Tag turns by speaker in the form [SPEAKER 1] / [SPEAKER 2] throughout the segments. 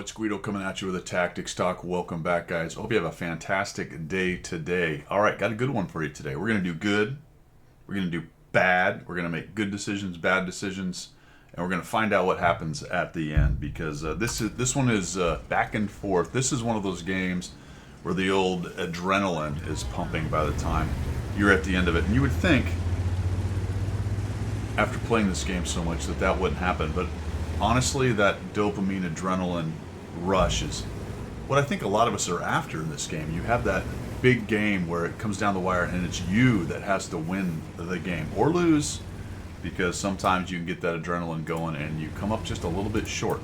[SPEAKER 1] It's Guido coming at you with a Tactics Talk. Welcome back, guys. Hope you have a fantastic day today. All right, got a good one for you today. We're going to do good, we're going to do bad, we're going to make good decisions, bad decisions, and we're going to find out what happens at the end, because this one is back and forth. This is one of those games where the old adrenaline is pumping by the time you're at the end of it. And you would think, after playing this game so much, that wouldn't happen, but honestly, that dopamine adrenaline rush is what I think a lot of us are after in this game. You have that big game where it comes down the wire and it's you that has to win the game or lose, because sometimes you can get that adrenaline going and you come up just a little bit short.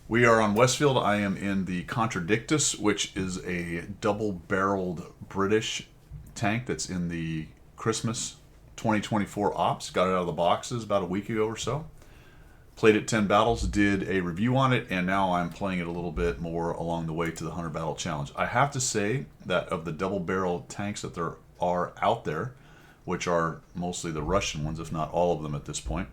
[SPEAKER 1] We are on Westfield. I am in the Contradictus, which is a double-barreled British tank that's in the Christmas 2024 Ops. Got it out of the boxes about a week ago or so. Played it 10 battles, did a review on it, and now I'm playing it a little bit more along the way to the 100 Battle Challenge. I have to say that of the double barrel tanks that there are out there, which are mostly the Russian ones, if not all of them at this point,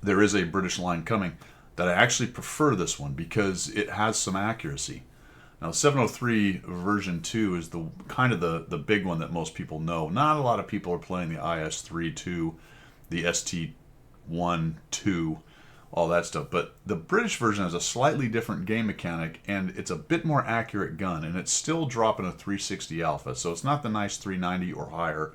[SPEAKER 1] there is a British line coming that I actually prefer this one because it has some accuracy. Now, 703 version 2 is the kind of the big one that most people know. Not a lot of people are playing the IS-3-2, the ST-1, 2, all that stuff. But the British version has a slightly different game mechanic, and it's a bit more accurate gun, and it's still dropping a 360 alpha. So it's not the nice 390 or higher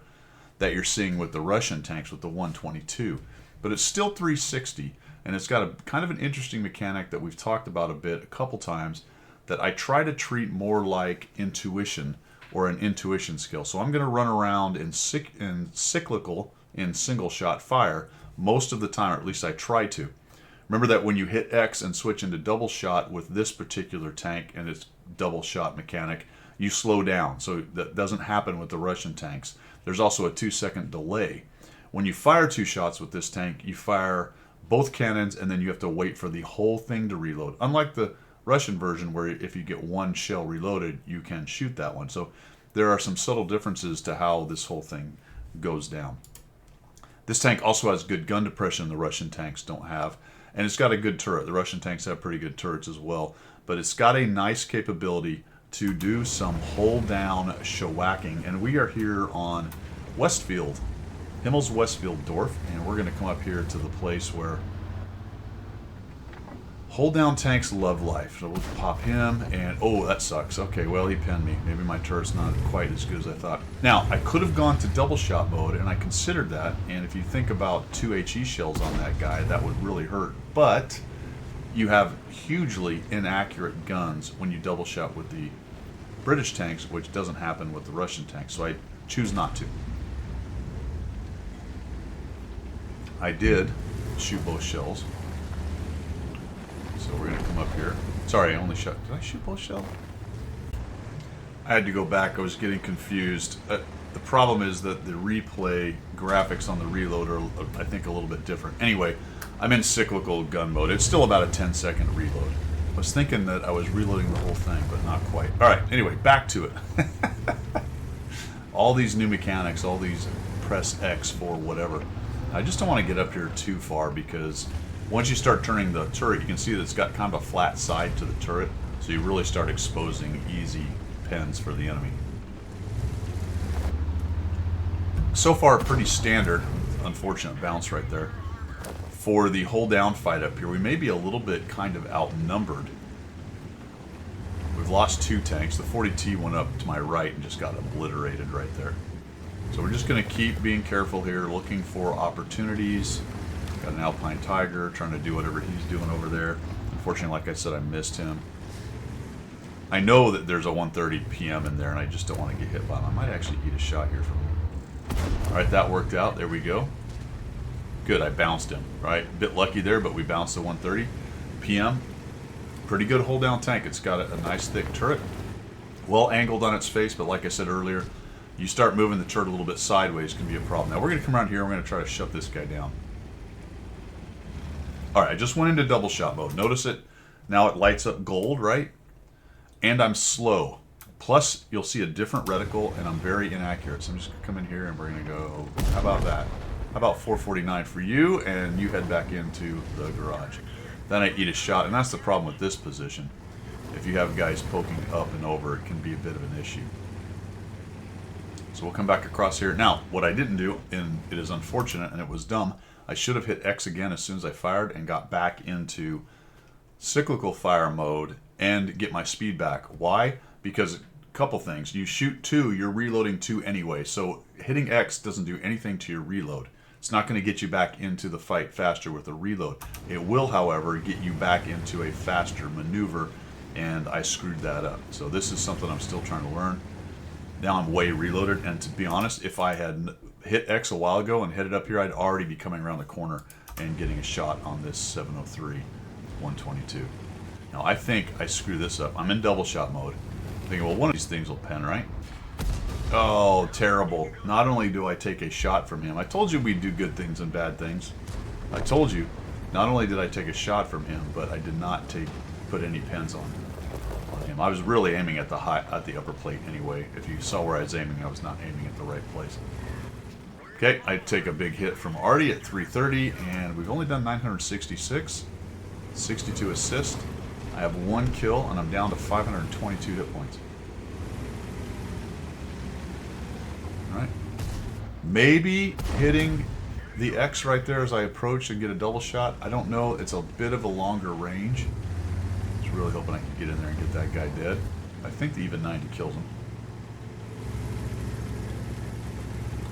[SPEAKER 1] that you're seeing with the Russian tanks with the 122. But it's still 360, and it's got a kind of an interesting mechanic that we've talked about a couple times, that I try to treat more like intuition or an intuition skill. So I'm going to run around in cyclical, in single shot fire most of the time, or at least I try to. Remember that when you hit X and switch into double shot with this particular tank and its double shot mechanic, you slow down. So that doesn't happen with the Russian tanks. There's also a 2-second delay. When you fire 2 shots with this tank, you fire both cannons and then you have to wait for the whole thing to reload. Unlike the Russian version, where if you get one shell reloaded, you can shoot that one. So there are some subtle differences to how this whole thing goes down. This tank also has good gun depression the Russian tanks don't have, and it's got a good turret. The Russian tanks have pretty good turrets as well, but it's got a nice capability to do some hold down shellacking. And we are here on Westfield, Himmel's Westfield Dorf, and we're going to come up here to the place where hold down tanks love life. So we'll pop him, and oh, that sucks. Okay, well, he pinned me. Maybe my turret's not quite as good as I thought. Now, I could have gone to double shot mode, and I considered that, and if you think about 2 HE shells on that guy, that would really hurt. But you have hugely inaccurate guns when you double shot with the British tanks, which doesn't happen with the Russian tanks, so I choose not to. I did shoot both shells. So we're going to come up here. Sorry, I only shot... Did I shoot both shells? I had to go back. I was getting confused. The problem is that the replay graphics on the reload are, I think, a little bit different. Anyway, I'm in cyclical gun mode. It's still about a 10-second reload. I was thinking that I was reloading the whole thing, but not quite. All right, anyway, back to it. All these new mechanics, all these press X for whatever. I just don't want to get up here too far, because once you start turning the turret, you can see that it's got kind of a flat side to the turret, so you really start exposing easy pens for the enemy. So far, pretty standard. Unfortunate bounce right there. For the hold down fight up here, we may be a little bit kind of outnumbered. We've lost 2 tanks. The 40T went up to my right and just got obliterated right there. So we're just going to keep being careful here, looking for opportunities. Got an Alpine Tiger trying to do whatever he's doing over there. Unfortunately, like I said, I missed him. I know that there's a 1:30 p.m. in there, and I just don't want to get hit by him. I might actually eat a shot here from him. All right, that worked out. There we go. Good, I bounced him. Right, a bit lucky there, but we bounced the 1:30 p.m. Pretty good hold down tank. It's got a nice thick turret. Well angled on its face, but like I said earlier, you start moving the turret a little bit sideways can be a problem. Now we're going to come around here and we're going to try to shut this guy down. Alright, I just went into double shot mode. Notice it, now it lights up gold, right? And I'm slow. Plus, you'll see a different reticle, and I'm very inaccurate. So I'm just going to come in here and we're going to go, how about that? How about 449 for you, and you head back into the garage. then I eat a shot, and that's the problem with this position. If you have guys poking up and over, it can be a bit of an issue. So we'll come back across here. Now, what I didn't do, and it is unfortunate and it was dumb, I should have hit X again as soon as I fired and got back into cyclical fire mode and get my speed back. Why? Because a couple things. You shoot 2, you're reloading 2 anyway, so hitting X doesn't do anything to your reload. It's not going to get you back into the fight faster with a reload. It will, however, get you back into a faster maneuver, and I screwed that up. So this is something I'm still trying to learn. Now I'm way reloaded, and to be honest, if I had hit X a while ago and headed up here, I'd already be coming around the corner and getting a shot on this 703 122. Now I think I screwed this up. I'm in double shot mode. I'm thinking, well, one of these things will pen, right? Oh, terrible. Not only do I take a shot from him, I told you we'd do good things and bad things. I told you, not only did I take a shot from him, but I did not put any pens on him. I was really aiming at the upper plate anyway. If you saw where I was aiming, I was not aiming at the right place. Okay, I take a big hit from Artie at 330, and we've only done 966, 62 assists. I have 1 kill, and I'm down to 522 hit points. All right. Maybe hitting the X right there as I approach and get a double shot. I don't know. It's a bit of a longer range. Really hoping I can get in there and get that guy dead. I think the even 90 kills him.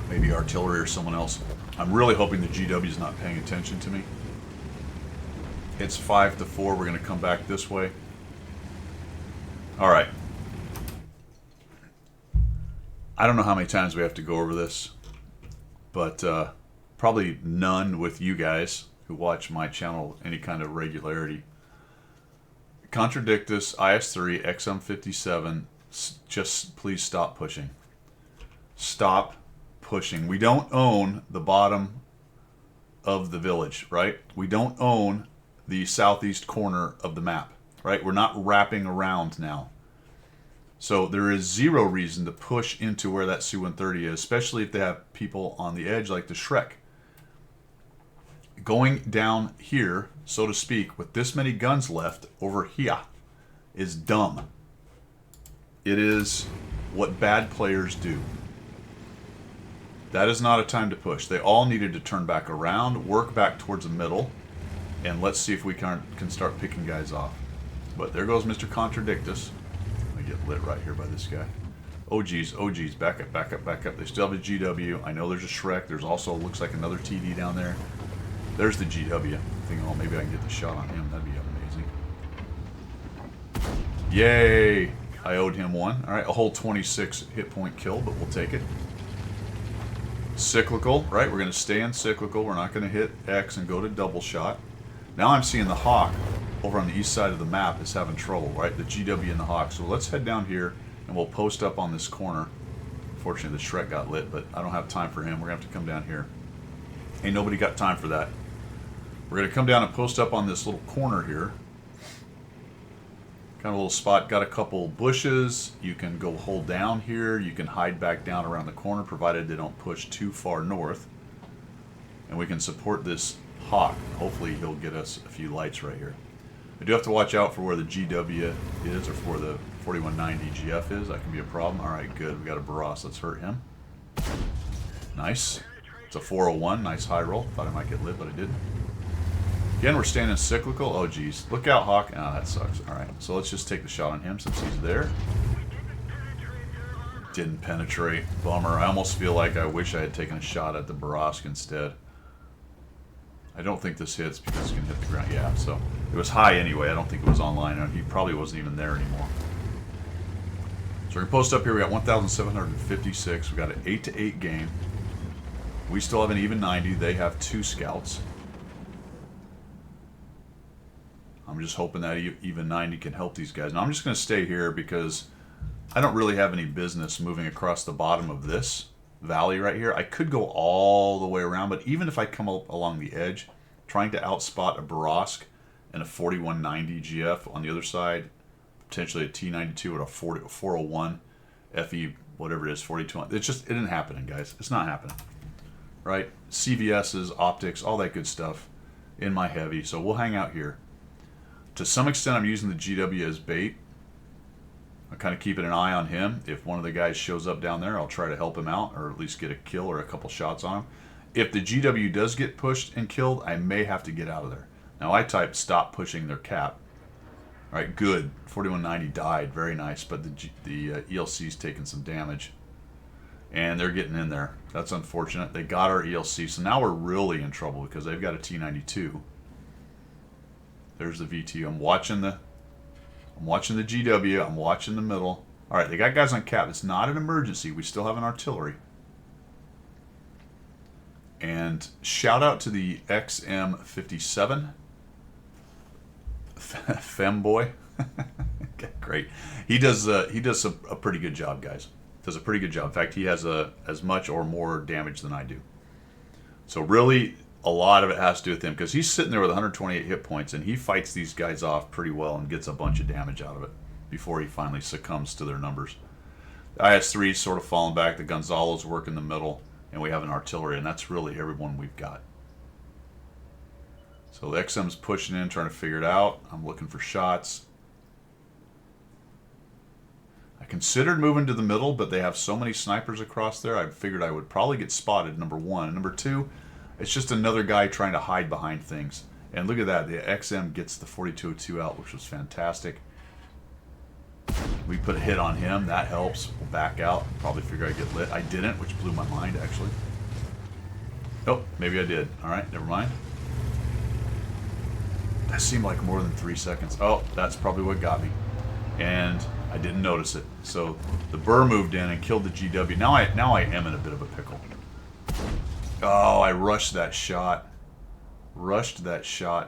[SPEAKER 1] Maybe artillery or someone else. I'm really hoping the GW is not paying attention to me. It's 5-4. We're going to come back this way. All right. I don't know how many times we have to go over this, but probably none with you guys who watch my channel any kind of regularity. Contradictus, IS-3, XM57, just please stop pushing. Stop pushing. We don't own the bottom of the village, right? We don't own the southeast corner of the map, right? We're not wrapping around now. So there is zero reason to push into where that Su-130 is, especially if they have people on the edge like the Shrek. Going down here, so to speak, with this many guns left over here is dumb. It is what bad players do. That is not a time to push. They all needed to turn back around, work back towards the middle, and let's see if we can start picking guys off. But there goes Mr. Contradictus. I get lit right here by this guy. Oh geez, back up, back up, back up. They still have a GW. I know there's a Shrek. There's also, looks like another TD down there. There's the GW. I'm thinking, oh, maybe I can get the shot on him. That'd be amazing. Yay! I owed him 1. All right, a whole 26 hit point kill, but we'll take it. Cyclical, right? We're going to stay in cyclical. We're not going to hit X and go to double shot. Now I'm seeing the Hawk over on the east side of the map is having trouble, right? The GW and the Hawk. So let's head down here, and we'll post up on this corner. Fortunately, the Shrek got lit, but I don't have time for him. We're going to have to come down here. Ain't nobody got time for that. We're going to come down and post up on this little corner here. Kind of a little spot. Got a couple bushes. You can go hold down here. You can hide back down around the corner, provided they don't push too far north. And we can support this Hawk. Hopefully he'll get us a few lights right here. I do have to watch out for where the GW is, or for the 4190 GF is. That can be a problem. All right, good. We got a Barras. Let's hurt him. Nice. It's a 401. Nice high roll. Thought I might get lit, but I didn't. Again, we're staying in cyclical. Oh, geez. Look out, Hawk. Ah, that sucks. All right, so let's just take the shot on him since he's there. Didn't penetrate. Bummer. I almost feel like I wish I had taken a shot at the Barask instead. I don't think this hits because it can hit the ground. Yeah, so it was high anyway. I don't think it was online. He probably wasn't even there anymore. So we're going to post up here. We got 1,756. We got an 8-8 game. We still have an even 90. They have 2 scouts. I'm just hoping that even 90 can help these guys. Now I'm just going to stay here because I don't really have any business moving across the bottom of this valley right here. I could go all the way around, but even if I come up along the edge, trying to outspot a Barask and a 4190 GF on the other side, potentially a T92 or a 401 FE, whatever it is, 42. It isn't happening, guys. It's not happening. Right? CVS's, optics, all that good stuff in my heavy. So we'll hang out here. To some extent, I'm using the GW as bait. I'm kind of keeping an eye on him. If one of the guys shows up down there, I'll try to help him out, or at least get a kill or a couple shots on him. If the GW does get pushed and killed, I may have to get out of there. Now I type stop pushing their cap. All right, good. 4190 died, very nice, but the ELC's taking some damage. And they're getting in there. That's unfortunate. They got our ELC, so now we're really in trouble because they've got a T92. There's the VTU. I'm watching the GW. I'm watching the middle. All right, they got guys on cap. It's not an emergency. We still have an artillery. And shout out to the XM57 femboy. Okay, great. He does a pretty good job, guys. Does a pretty good job. In fact, he has as much or more damage than I do. So really, a lot of it has to do with him because he's sitting there with 128 hit points and he fights these guys off pretty well and gets a bunch of damage out of it before he finally succumbs to their numbers. The IS-3 is sort of falling back. The Gonzalo's work in the middle, and we have an artillery, and that's really everyone we've got. So the XM's pushing in, trying to figure it out. I'm looking for shots. I considered moving to the middle, but they have so many snipers across there, I figured I would probably get spotted, number one. And number two, it's just another guy trying to hide behind things. And look at that, the XM gets the 4202 out, which was fantastic. We put a hit on him, that helps. We'll back out, probably figure I'd get lit. I didn't, which blew my mind, actually. Oh, maybe I did. All right, never mind. That seemed like more than 3 seconds. Oh, that's probably what got me. And I didn't notice it. So the Burr moved in and killed the GW. Now I am in a bit of a pickle. Oh, I rushed that shot.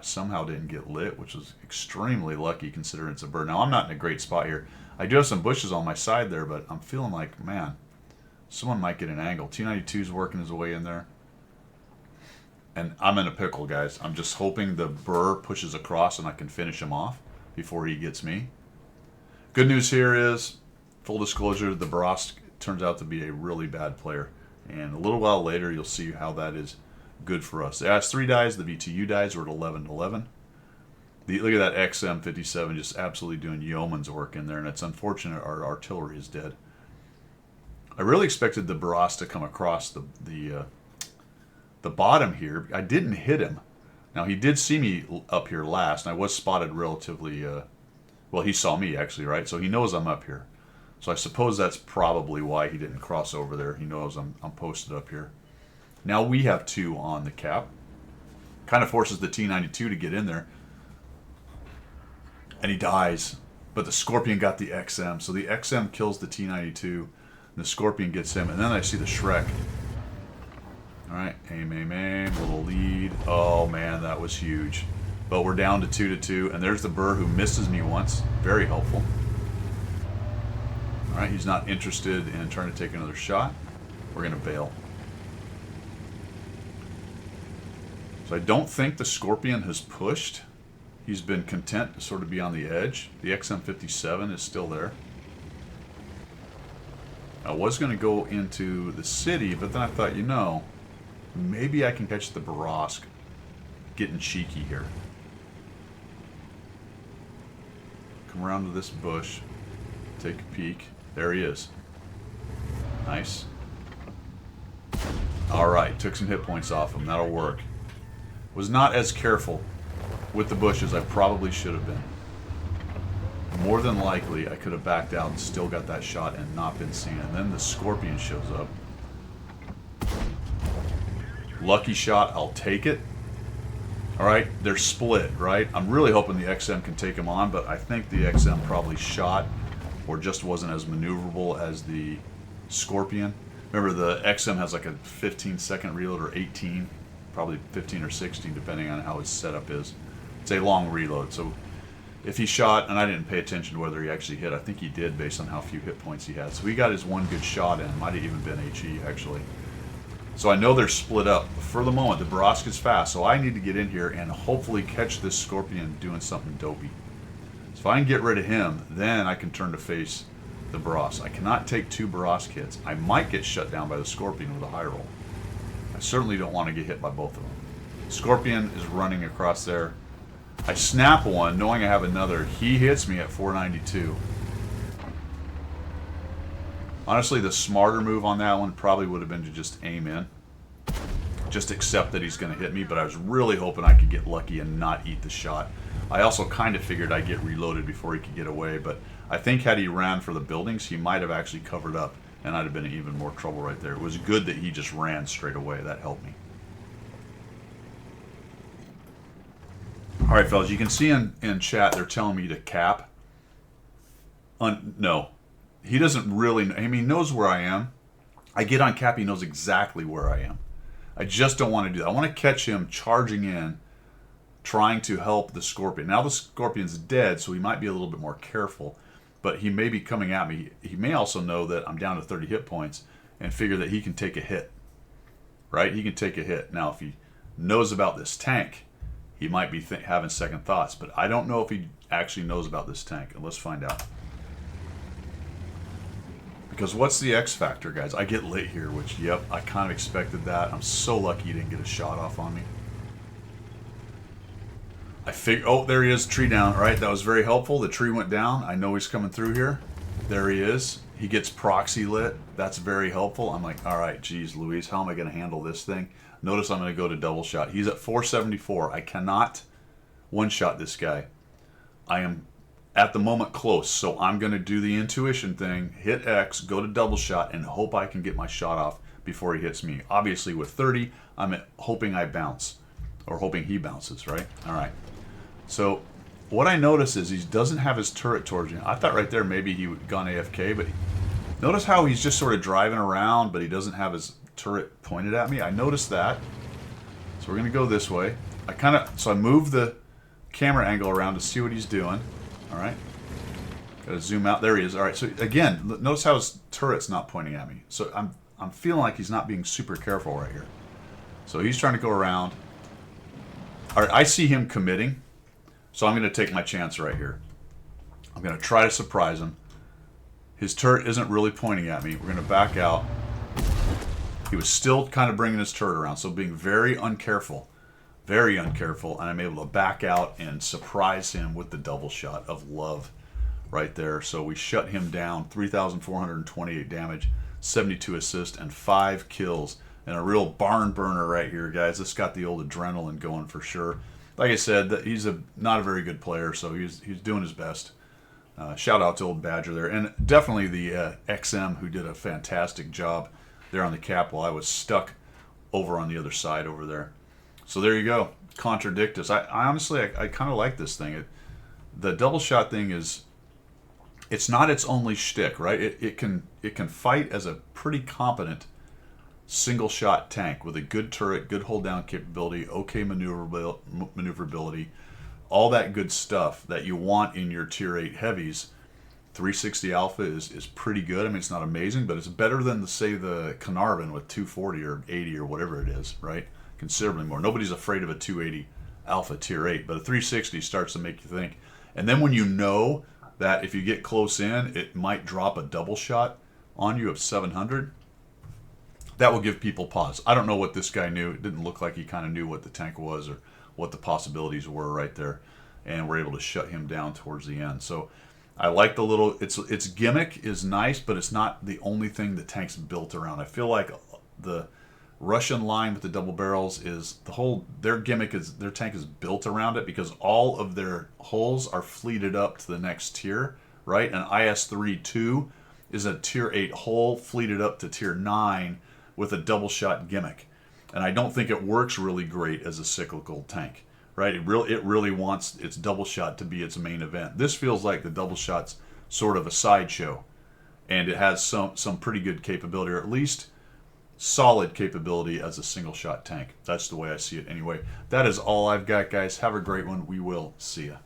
[SPEAKER 1] Somehow didn't get lit, which was extremely lucky considering it's a Burr. Now I'm not in a great spot here. I do have some bushes on my side there, but I'm feeling like, man, someone might get an angle. T-92's working his way in there. And I'm in a pickle, guys. I'm just hoping the Burr pushes across and I can finish him off before he gets me. Good news here is, full disclosure, the Borosk turns out to be a really bad player. And a little while later, you'll see how that is good for us. The IS-3 dies, the VTU dies. We're at 11-11. Look at that XM57 just absolutely doing yeoman's work in there, and it's unfortunate our artillery is dead. I really expected the Borosk to come across the bottom here. I didn't hit him. Now, he did see me up here last, and I was spotted relatively... well, he saw me, actually, right? So he knows I'm up here. So I suppose that's probably why he didn't cross over there. He knows I'm posted up here. Now we have two on the cap. Kind of forces the T-92 to get in there. And he dies. But the Scorpion got the XM. So the XM kills the T-92. And the Scorpion gets him. And then I see the Shrek. Alright, aim, little lead. Oh man, that was huge. But we're down to 2-2. And there's the Burr who misses me once. Very helpful. Alright, he's not interested in trying to take another shot. We're going to bail. So I don't think the Scorpion has pushed. He's been content to sort of be on the edge. The XM57 is still there. I was going to go into the city, but then I thought, you know, maybe I can catch the Borosk getting cheeky here. Come around to this bush. Take a peek. There he is. Nice. Alright, took some hit points off him. That'll work. Was not as careful with the bushes I probably should have been. More than likely, I could have backed out and still got that shot and not been seen. And then the Scorpion shows up. Lucky shot, I'll take it. Alright, they're split, right? I'm really hoping the XM can take him on, but I think the XM probably shot or just wasn't as maneuverable as the Scorpion. Remember, the XM has like a 15-second reload or 18, probably 15 or 16, depending on how his setup is. It's a long reload, so if he shot, and I didn't pay attention to whether he actually hit, I think he did based on how few hit points he had. So he got his one good shot in, might have even been HE actually. So I know they're split up. For the moment, the Borosk is fast, so I need to get in here and hopefully catch this Scorpion doing something dopey. So if I can get rid of him, then I can turn to face the Borosk. I cannot take two Borosk hits. I might get shut down by the Scorpion with a high roll. I certainly don't want to get hit by both of them. Scorpion is running across there. I snap one, knowing I have another. He hits me at 492. Honestly, the smarter move on that one probably would have been to just aim in. Just accept that he's going to hit me, but I was really hoping I could get lucky and not eat the shot. I also kind of figured I'd get reloaded before he could get away, but I think had he ran for the buildings, he might have actually covered up, and I'd have been in even more trouble right there. It was good that he just ran straight away. That helped me. All right, fellas, you can see in chat they're telling me to cap. No. He doesn't really, I mean, he knows where I am. I get on cap, he knows exactly where I am. I just don't want to do that. I want to catch him charging in, trying to help the Scorpion. Now the Scorpion's dead, so he might be a little bit more careful, but he may be coming at me. He may also know that I'm down to 30 hit points and figure that he can take a hit, right? He can take a hit. Now, if he knows about this tank, he might be having second thoughts, but I don't know if he actually knows about this tank, and let's find out. Because what's the X factor, guys? I get lit here, which, yep, I kind of expected that. I'm so lucky he didn't get a shot off on me. I figure, oh, there he is, tree down, right? That was very helpful. The tree went down. I know he's coming through here. There he is. He gets proxy lit. That's very helpful. I'm like, all right, geez, Louise, how am I going to handle this thing? Notice I'm going to go to double shot. He's at 474. I cannot one-shot this guy. I am at the moment close, so I'm going to do the intuition thing, hit X, go to double shot, and hope I can get my shot off before he hits me. Obviously, with 30, I'm hoping I bounce, or hoping he bounces, right? All right. So what I notice is he doesn't have his turret towards me. I thought right there maybe he would gone AFK, but notice how he's just sort of driving around, but he doesn't have his turret pointed at me. I noticed that. So we're going to go this way. So I move the camera angle around to see what he's doing. All right. Got to zoom out. There he is. All right. So again, notice how his turret's not pointing at me. So I'm feeling like he's not being super careful right here. So he's trying to go around. All right. I see him committing. So I'm going to take my chance right here. I'm going to try to surprise him. His turret isn't really pointing at me. We're going to back out. He was still kind of bringing his turret around, so being very uncareful, and I'm able to back out and surprise him with the double shot of love right there. So we shut him down, 3,428 damage, 72 assists, and 5 kills. And a real barn burner right here, guys. This got the old adrenaline going for sure. Like I said, he's not a very good player, so he's doing his best. Shout out to old Badger there. And definitely the XM, who did a fantastic job there on the cap while I was stuck over on the other side over there. So there you go. Contradictus. I honestly, I kind of like this thing. The double shot thing it's not its only shtick, right? It can fight as a pretty competent single shot tank with a good turret, good hold down capability, okay maneuverability, all that good stuff that you want in your tier 8 heavies. 360 alpha is pretty good. I mean, it's not amazing, but it's better than, say, the Carnarvon with 240 or 80 or whatever it is, right? Considerably more. Nobody's afraid of a 280 alpha tier 8, but a 360 starts to make you think. And then when you know that if you get close in, it might drop a double shot on you of 700, that will give people pause. I don't know what this guy knew. It didn't look like he kind of knew what the tank was or what the possibilities were right there, and we're able to shut him down towards the end. So I like the little, its gimmick is nice, but it's not the only thing the tank's built around. I feel like the Russian line with the double barrels is their gimmick is, their tank is built around it because all of their hulls are fleeted up to the next tier, right? An IS-3-2 is a tier 8 hull fleeted up to tier 9 with a double shot gimmick. And I don't think it works really great as a cyclical tank, right? It really wants its double shot to be its main event. This feels like the double shot's sort of a sideshow, and it has some pretty good capability, or at least solid capability as a single shot tank. That's the way I see it anyway. That is all I've got, guys. Have a great one. We will see ya.